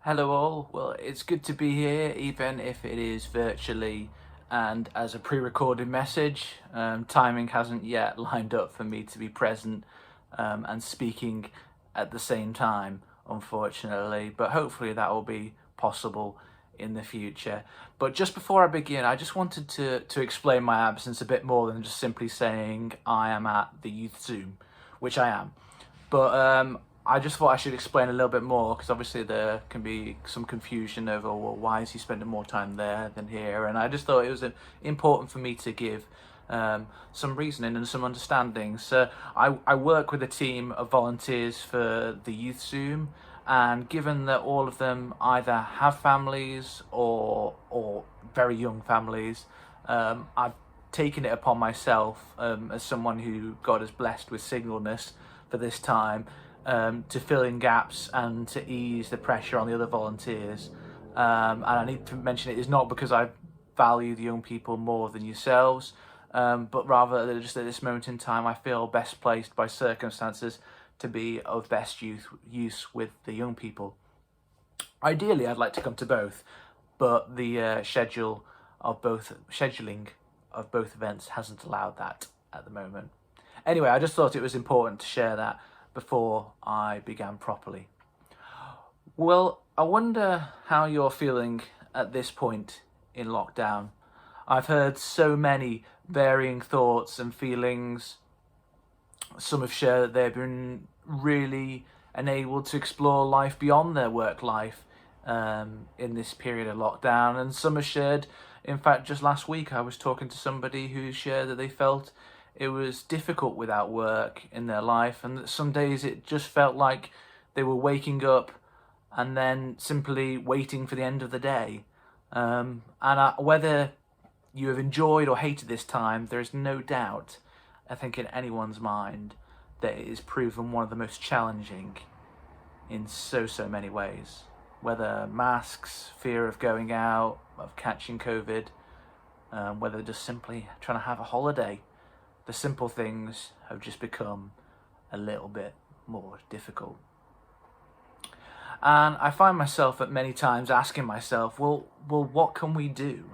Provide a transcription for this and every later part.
Hello all. Well, it's good to be here, even if it is virtually and as a pre-recorded message. Timing hasn't yet lined up for me to be present and speaking at the same time, unfortunately, but hopefully that will be possible in the future. But just before I begin, I just wanted to explain my absence a bit more than just simply saying I am at the youth Zoom, which I am. But I just thought I should explain a little bit more because obviously there can be some confusion over, well, why is he spending more time there than here? And I just thought it was important for me to give some reasoning and some understanding. So I work with a team of volunteers for the Youth Zoom, and given that all of them either have families or very young families, I've taken it upon myself as someone who God has blessed with singleness for this time, to fill in gaps and to ease the pressure on the other volunteers. And I need to mention it is not because I value the young people more than yourselves, but rather just at this moment in time I feel best placed by circumstances to be of best use with the young people. Ideally I'd like to come to both, but the scheduling of both events hasn't allowed that at the moment. Anyway, I just thought it was important to share that before I began properly. Well, I wonder how you're feeling at this point in lockdown. I've heard so many varying thoughts and feelings. Some have shared that they've been really enabled to explore life beyond their work life in this period of lockdown, and some have shared, in fact just last week I was talking to somebody who shared that they felt it was difficult without work in their life, and that some days it just felt like they were waking up and then simply waiting for the end of the day. Whether you have enjoyed or hated this time, there is no doubt, I think, in anyone's mind that it is proven one of the most challenging in so many ways. Whether masks, fear of going out, of catching COVID, whether just simply trying to have a holiday, the simple things have just become a little bit more difficult. And I find myself at many times asking myself, well, what can we do?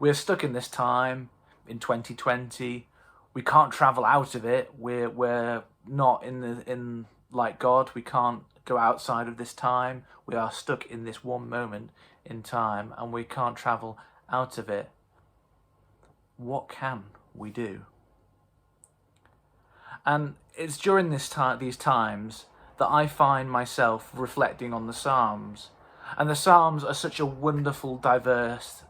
We're stuck in this time in 2020. We can't travel out of it. We're not in like God. We can't go outside of this time. We are stuck in this one moment in time, and we can't travel out of it. What can we do? And it's during these times that I find myself reflecting on the Psalms. And the Psalms are such a wonderful, diverse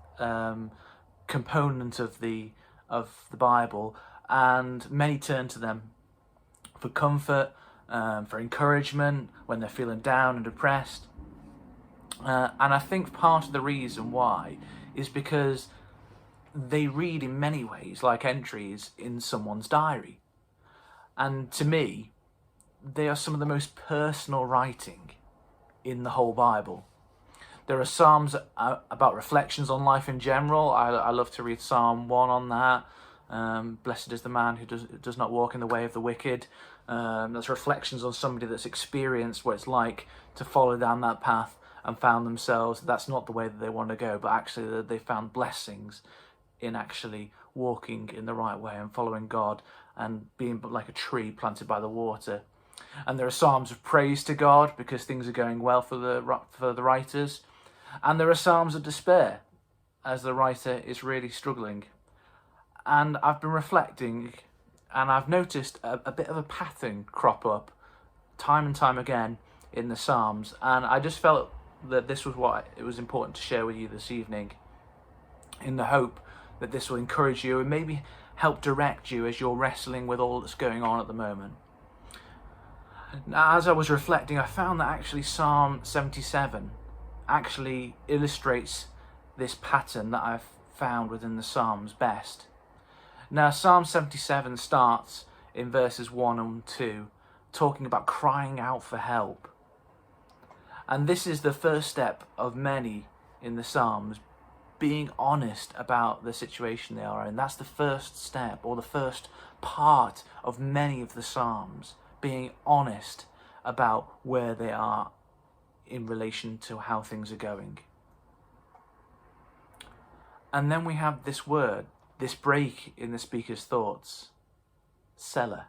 component of the Bible, and many turn to them for comfort, for encouragement when they're feeling down and depressed. And I think part of the reason why is because they read in many ways like entries in someone's diary. And to me, they are some of the most personal writing in the whole Bible. There are Psalms about reflections on life in general. I love to read Psalm 1 on that. Blessed is the man who does not walk in the way of the wicked. There's reflections on somebody that's experienced what it's like to follow down that path and found themselves, that's not the way that they want to go, but actually they found blessings in actually walking in the right way and following God and being like a tree planted by the water. And there are psalms of praise to God because things are going well for the writers, and there are psalms of despair as the writer is really struggling. And I've been reflecting, and I've noticed a bit of a pattern crop up time and time again in the psalms, and I just felt that this was what it was important to share with you this evening, in the hope that this will encourage you and maybe help direct you as you're wrestling with all that's going on at the moment. Now, as I was reflecting, I found that actually Psalm 77 actually illustrates this pattern that I've found within the Psalms best. Now, Psalm 77 starts in verses 1 and 2, talking about crying out for help. And this is the first step of many in the Psalms, being honest about the situation they are in. That's the first step, or the first part of many of the Psalms, being honest about where they are in relation to how things are going. And then we have this word, this break in the speaker's thoughts, Selah.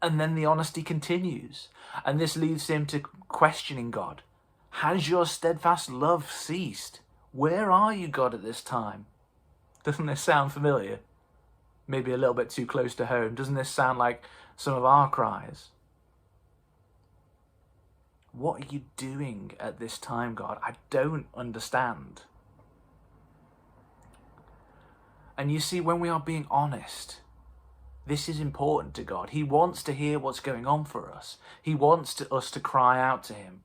And then the honesty continues, and this leads him to questioning God. Has your steadfast love ceased? Where are you, God, at this time? Doesn't this sound familiar? Maybe a little bit too close to home. Doesn't this sound like some of our cries? What are you doing at this time, God? I don't understand. And you see, when we are being honest, this is important to God. He wants to hear what's going on for us. He wants us to cry out to him.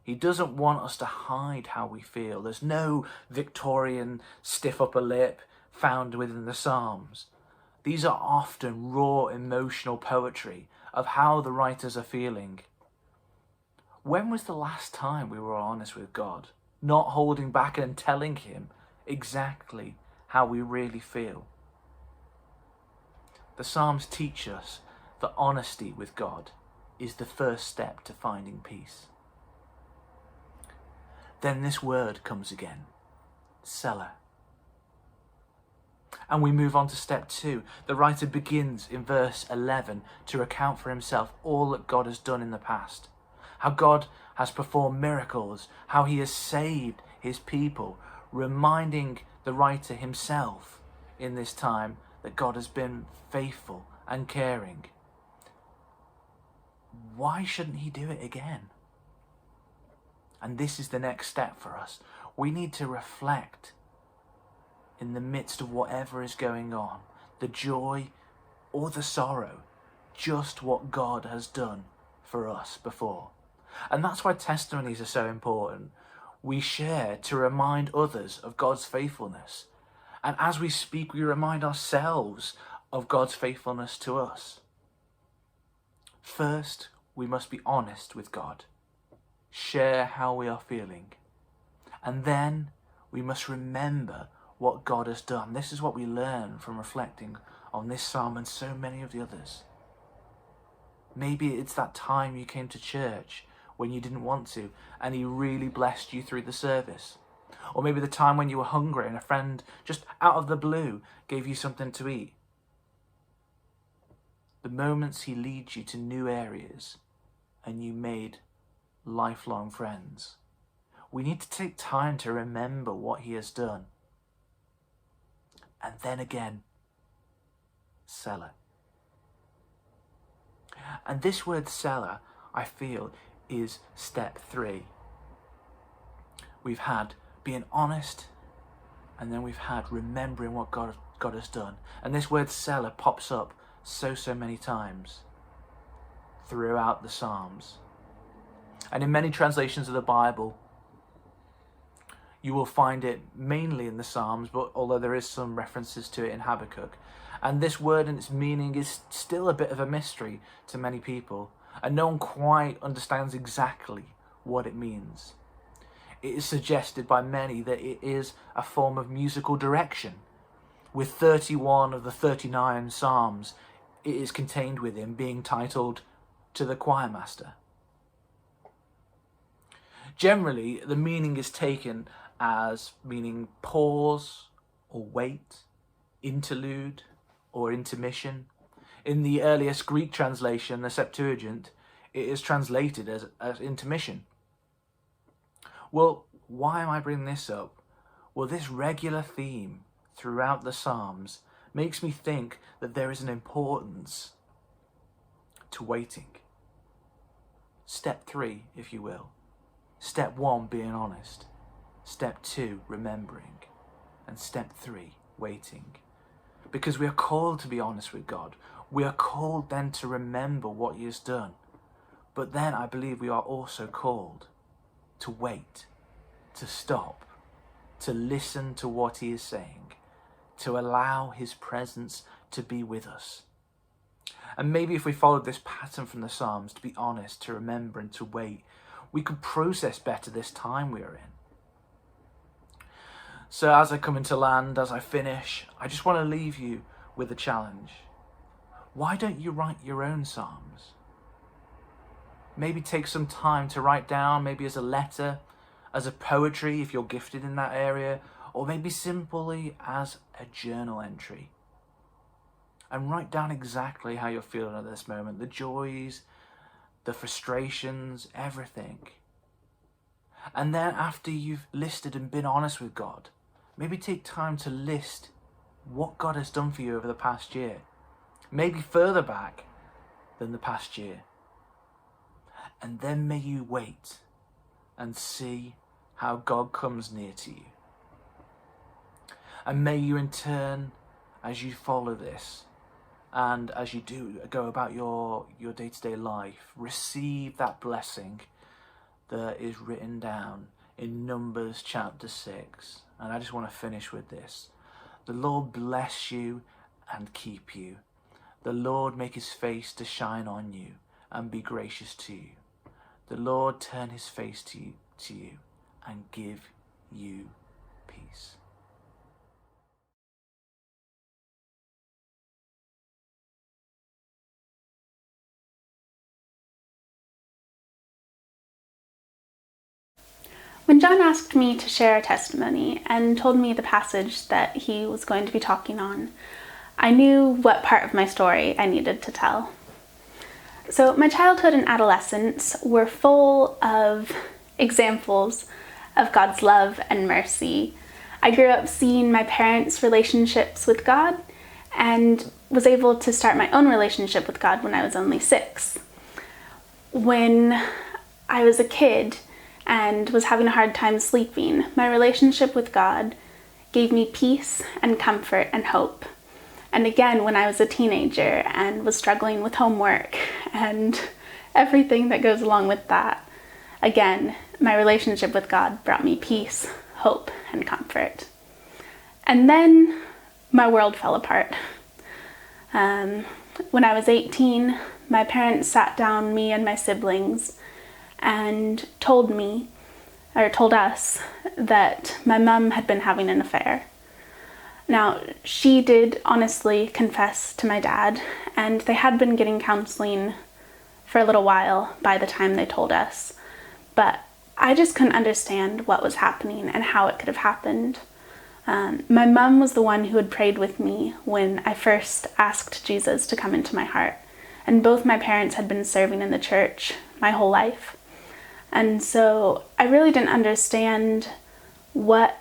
He doesn't want us to hide how we feel. There's no Victorian stiff upper lip found within the Psalms. These are often raw emotional poetry of how the writers are feeling. When was the last time we were honest with God, not holding back and telling him exactly how we really feel? The Psalms teach us that honesty with God is the first step to finding peace. Then this word comes again, Selah. And we move on to step 2. The writer begins in verse 11 to recount for himself all that God has done in the past. How God has performed miracles, how he has saved his people, reminding the writer himself in this time that God has been faithful and caring. Why shouldn't he do it again? And this is the next step for us. We need to reflect in the midst of whatever is going on, the joy or the sorrow, just what God has done for us before. And that's why testimonies are so important. We share to remind others of God's faithfulness. And as we speak, we remind ourselves of God's faithfulness to us. First, we must be honest with God. Share how we are feeling. And then we must remember what God has done. This is what we learn from reflecting on this psalm and so many of the others. Maybe it's that time you came to church when you didn't want to, and he really blessed you through the service. Or maybe the time when you were hungry and a friend just out of the blue gave you something to eat. The moments he leads you to new areas and you made lifelong friends. We need to take time to remember what he has done. And then again, Selah. And this word Selah, I feel, is step 3. We've had being honest, and then we've had remembering what God has done. And this word Selah pops up so many times throughout the Psalms. And in many translations of the Bible, you will find it mainly in the Psalms, but although there is some references to it in Habakkuk. And this word and its meaning is still a bit of a mystery to many people, and no one quite understands exactly what it means. It is suggested by many that it is a form of musical direction. With 31 of the 39 Psalms it is contained within being titled To the Choir Master. Generally, the meaning is taken as meaning pause or wait, interlude or intermission. In the earliest Greek translation, the Septuagint, it is translated as intermission. Well, why am I bringing this up? Well, this regular theme throughout the Psalms makes me think that there is an importance to waiting. Step 3, if you will. Step 1, being honest. Step 2, remembering. And step 3, waiting. Because we are called to be honest with God. We are called then to remember what he has done. But then I believe we are also called to wait, to stop, to listen to what he is saying, to allow his presence to be with us. And maybe if we followed this pattern from the Psalms, to be honest, to remember and to wait, we could process better this time we are in. So as I come into land, as I finish, I just want to leave you with a challenge. Why don't you write your own Psalms? maybe take some time to write down, maybe as a letter, as a poetry if you're gifted in that area, or maybe simply as a journal entry. And write down exactly how you're feeling at this moment, the joys, the frustrations, everything. And then after you've listed and been honest with God, maybe take time to list what God has done for you over the past year. Maybe further back than the past year. And then may you wait and see how God comes near to you. And may you in turn, as you follow this, and as you do go about your day-to-day life, receive that blessing that is written down in Numbers chapter 6. And I just want to finish with this. The Lord bless you and keep you. The Lord make his face to shine on you and be gracious to you. The Lord turn his face to you and give you peace. When Jon asked me to share a testimony and told me the passage that he was going to be talking on, I knew what part of my story I needed to tell. So my childhood and adolescence were full of examples of God's love and mercy. I grew up seeing my parents' relationships with God and was able to start my own relationship with God when I was only 6. When I was a kid and was having a hard time sleeping, my relationship with God gave me peace and comfort and hope. And again, when I was a teenager and was struggling with homework and everything that goes along with that, again, my relationship with God brought me peace, hope, and comfort. And then my world fell apart. When I was 18, my parents sat down, me and my siblings, and told us that my mum had been having an affair. Now, she did honestly confess to my dad, and they had been getting counseling for a little while by the time they told us. But I just couldn't understand what was happening and how it could have happened. My mum was the one who had prayed with me when I first asked Jesus to come into my heart. And both my parents had been serving in the church my whole life. And so I really didn't understand what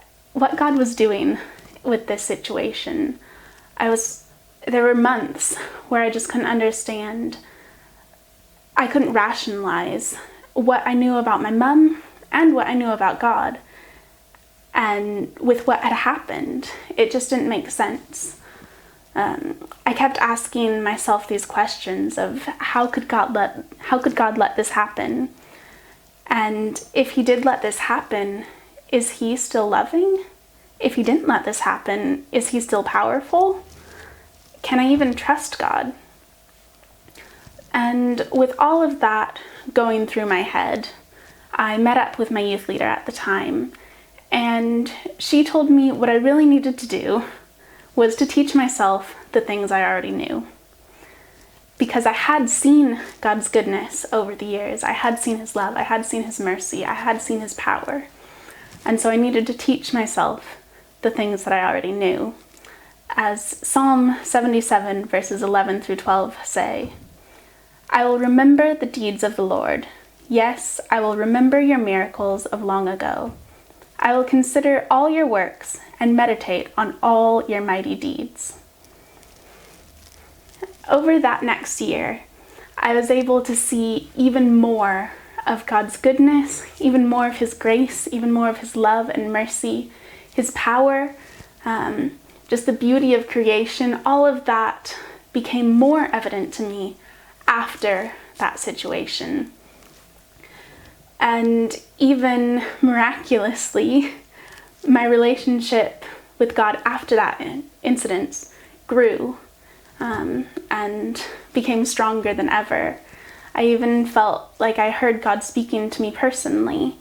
God was doing with this situation. There were months where I just couldn't understand. I couldn't rationalize what I knew about my mum and what I knew about God. And with what had happened, it just didn't make sense. I kept asking myself these questions of how could God let this happen? And if he did let this happen, is he still loving? If he didn't let this happen, is he still powerful? Can I even trust God? And with all of that going through my head, I met up with my youth leader at the time, and she told me what I really needed to do was to teach myself the things I already knew. Because I had seen God's goodness over the years. I had seen his love. I had seen his mercy. I had seen his power. And so I needed to teach myself the things that I already knew. As Psalm 77 verses 11 through 12 say, I will remember the deeds of the Lord. Yes, I will remember your miracles of long ago. I will consider all your works and meditate on all your mighty deeds. Over that next year, I was able to see even more of God's goodness, even more of his grace, even more of his love and mercy, his power, just the beauty of creation. All of that became more evident to me after that situation. And even miraculously, my relationship with God after that incident grew and became stronger than ever. I even felt like I heard God speaking to me personally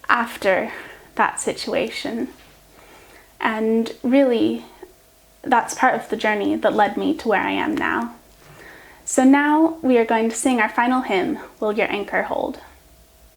after that situation. And really, that's part of the journey that led me to where I am now. So now we are going to sing our final hymn, Will Your Anchor Hold?